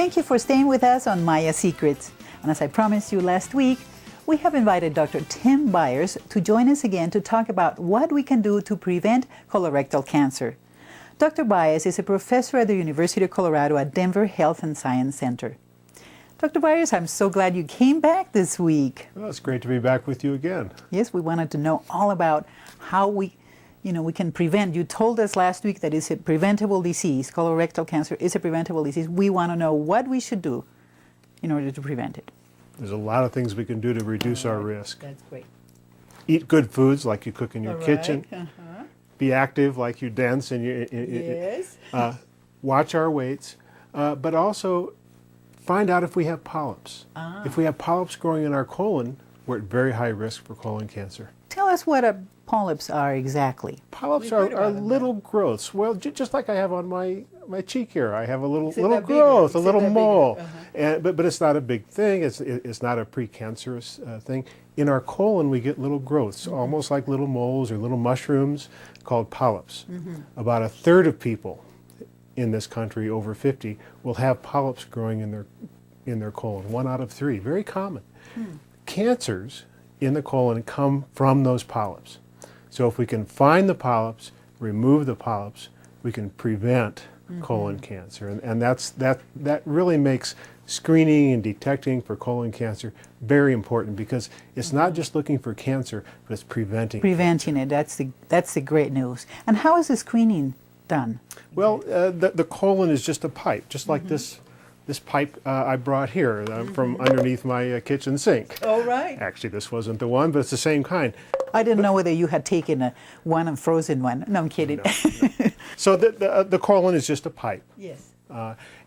Thank you for staying with us on Maya Secrets. And as I promised you last week, we have invited Dr. Tim Byers to join us again to talk about what we can do to prevent colorectal cancer. Dr. Byers is a professor at the University of Colorado at Denver Health and Science Center. Dr. Byers, I'm so glad you came back this week. Well, it's great to be back with you again. Yes, we wanted to know all about how we can prevent. You told us last week that it's a preventable disease. Colorectal cancer is a preventable disease. We want to know what we should do in order to prevent it. There's a lot of things we can do to reduce our risk. That's great. Eat good foods like you cook in your All right. kitchen. Be active like you dance in your. Yes. Watch our weights, but also find out if we have polyps. If we have polyps growing in our colon, we're at very high risk for colon cancer. Tell us what polyps are exactly. Polyps are little growths. Well, just like I have on my cheek here, I have a little Except growth, a little that mole. bigger. But it's not a big thing. It's not a precancerous thing. In our colon, we get little growths, almost like little moles or little mushrooms, called polyps. About a third of people in this country over 50 will have polyps growing in their colon. 1 out of 3, very common. Cancers in the colon come from those polyps. So if we can find the polyps, remove the polyps, we can prevent colon cancer. And that really makes screening and detecting for colon cancer very important, because it's not just looking for cancer, but it's preventing Preventing cancer. it, that's the great news. And how is the screening done? Well, the colon is just a pipe, just like this pipe I brought here from underneath my kitchen sink. Oh, right. Actually, this wasn't the one, but it's the same kind. I didn't know whether you had taken a frozen one. No, I'm kidding. No. So the colon is just a pipe. Yes.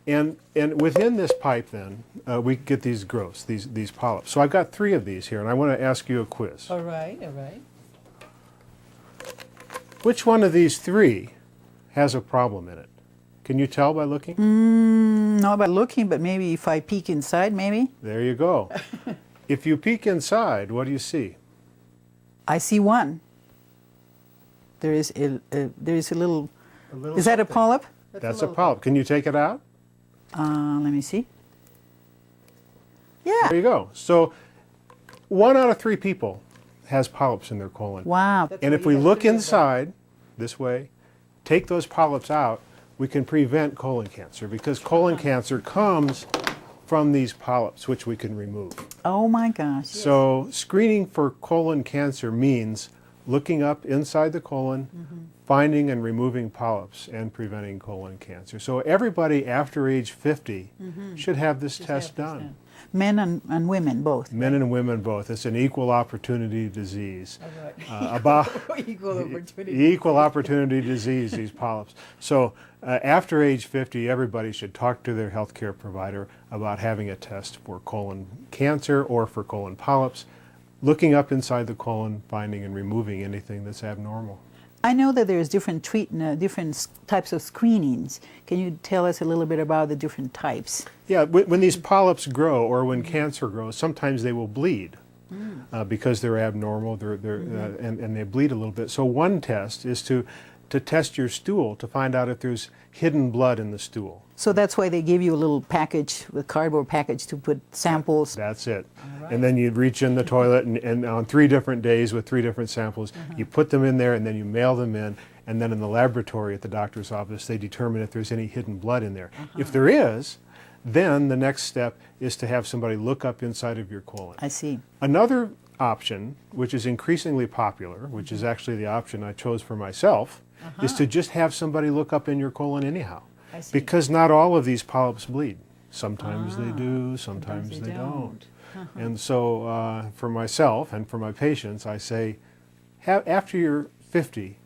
And within this pipe, then, we get these growths, these polyps. So I've got 3 of these here, and I want to ask you a quiz. All right, all right. Which one of these 3 has a problem in it? Can you tell by looking? Not by looking, but maybe if I peek inside, maybe. There you go. If you peek inside, what do you see? I see one. There is a little. Is that a something. polyp? That's a polyp. Can you take it out? Let me see. Yeah. There you go. So 1 out of 3 people has polyps in their colon. Wow. And if we look inside this way, take those polyps out, we can prevent colon cancer, because colon cancer comes from these polyps, which we can remove. Oh my gosh. So screening for colon cancer means looking up inside the colon, finding and removing polyps, and preventing colon cancer. So everybody after age 50 should have this test done. Men and women both. Men and women both. It's an equal opportunity disease. Equal opportunity disease, these polyps. So after age 50, everybody should talk to their healthcare provider about having a test for colon cancer or for colon polyps, looking up inside the colon, finding and removing anything that's abnormal. I know that there's different types of screenings. Can you tell us a little bit about the different types? Yeah, when these polyps grow, or when cancer grows, sometimes they will bleed because they're abnormal, and they bleed a little bit. So one test is to test your stool to find out if there's hidden blood in the stool. So that's why they give you a little package, a cardboard package, to put samples. That's it. And then you reach in the toilet, and on 3 different days with 3 different samples, you put them in there, and then you mail them in, and then in the laboratory at the doctor's office, they determine if there's any hidden blood in there. If there is, then the next step is to have somebody look up inside of your colon. I see. Another option, which is increasingly popular, which is actually the option I chose for myself, is to just have somebody look up in your colon anyhow. I see. Because not all of these polyps bleed. Sometimes they do, sometimes they don't. And so for myself and for my patients, I say, after you're 50,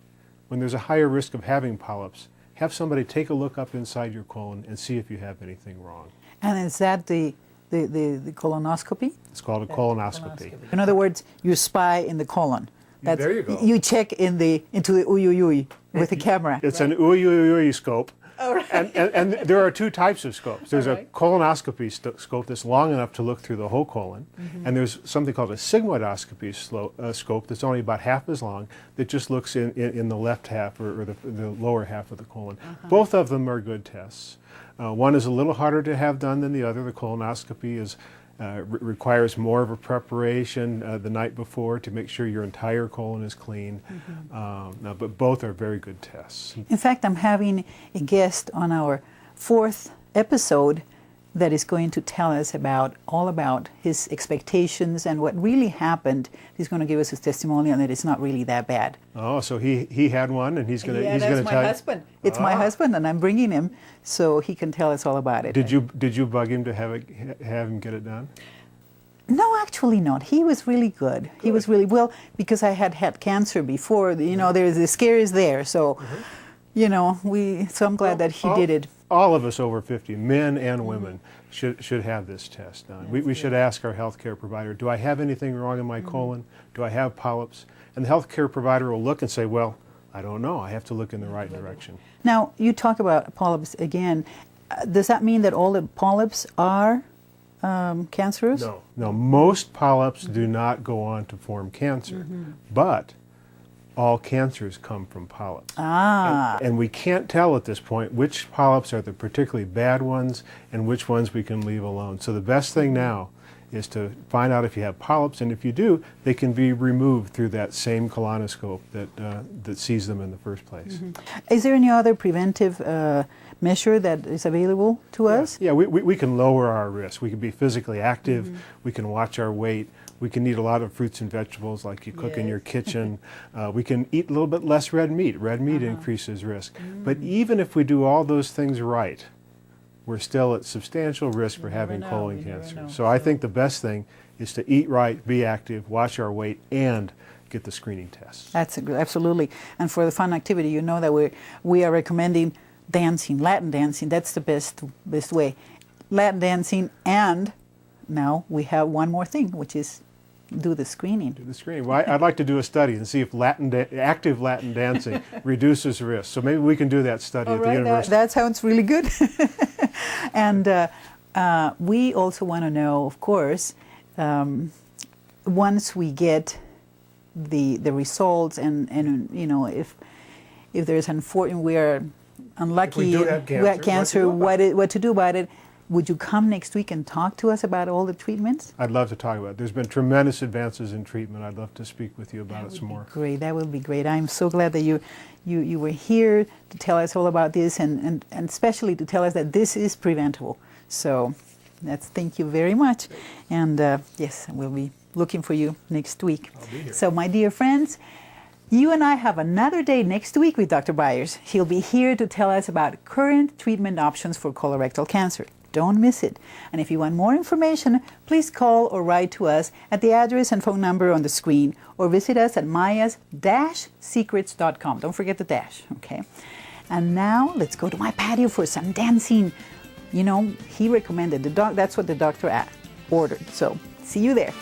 when there's a higher risk of having polyps, have somebody take a look up inside your colon and see if you have anything wrong. And is that the colonoscopy? It's called a colonoscopy. In other words, you spy in the colon. There you go. You check into the uyuyuy with the camera. It's an uyuyuy scope. All right. And there are two types of scopes. There's All a right. colonoscopy scope that's long enough to look through the whole colon, and there's something called a sigmoidoscopy scope that's only about half as long that just looks in the left half or the lower half of the colon. Both of them are good tests. One is a little harder to have done than the other. The colonoscopy requires more of a preparation the night before to make sure your entire colon is clean. But both are very good tests. In fact, I'm having a guest on our 4th episode that is going to tell us all about his expectations and what really happened. He's going to give us his testimonial that it's not really that bad. Oh, so he had one, and he's going to Yeah, that's my tell husband. It's my husband, and I'm bringing him so he can tell us all about it. Did you bug him to have him get it done? No, actually not. He was really good. He was really well because I had cancer before. You know, there's the scare is there. So, you know, so I'm glad that he did it. All of us over 50, men and women, should have this test done. We should ask our healthcare provider, do I have anything wrong in my colon? Do I have polyps? And the healthcare provider will look and say, well, I don't know. I have to look in the right direction. Now, you talk about polyps again. Does that mean that all the polyps are cancerous? No. Most polyps do not go on to form cancer, but all cancers come from polyps. And we can't tell at this point which polyps are the particularly bad ones and which ones we can leave alone. So the best thing now is to find out if you have polyps, and if you do, they can be removed through that same colonoscope that sees them in the first place. Is there any other preventive measure that is available to us? Yeah, we can lower our risk. We can be physically active, we can watch our weight, we can eat a lot of fruits and vegetables like you cook in your kitchen. We can eat a little bit less red meat. Red meat increases risk. But even if we do all those things right, we're still at substantial risk for having colon cancer. So I think the best thing is to eat right, be active, watch our weight, and get the screening tests. Absolutely. And for the fun activity, you know that we are recommending dancing, Latin dancing. That's the best way. Latin dancing, and now we have one more thing, which is do the screening. Do the screening. Well, I'd like to do a study and see if active Latin dancing reduces risk. So maybe we can do that study at the university. That sounds really good. And we also want to know, of course, once we get the results, and you know, if there's we are unlucky, we have cancer, what to do about it. Would you come next week and talk to us about all the treatments? I'd love to talk about it. There's been tremendous advances in treatment. I'd love to speak with you about it some more. Great, that would be great. I'm so glad that you were here to tell us all about this, and especially to tell us that this is preventable. So thank you very much. And yes, we'll be looking for you next week. I'll be here. So my dear friends, you and I have another day next week with Dr. Byers. He'll be here to tell us about current treatment options for colorectal cancer. Don't miss it. And if you want more information, please call or write to us at the address and phone number on the screen, or visit us at mayas-secrets.com. Don't forget the dash, okay? And now let's go to my patio for some dancing. You know, he recommended that's what the doctor ordered. So see you there.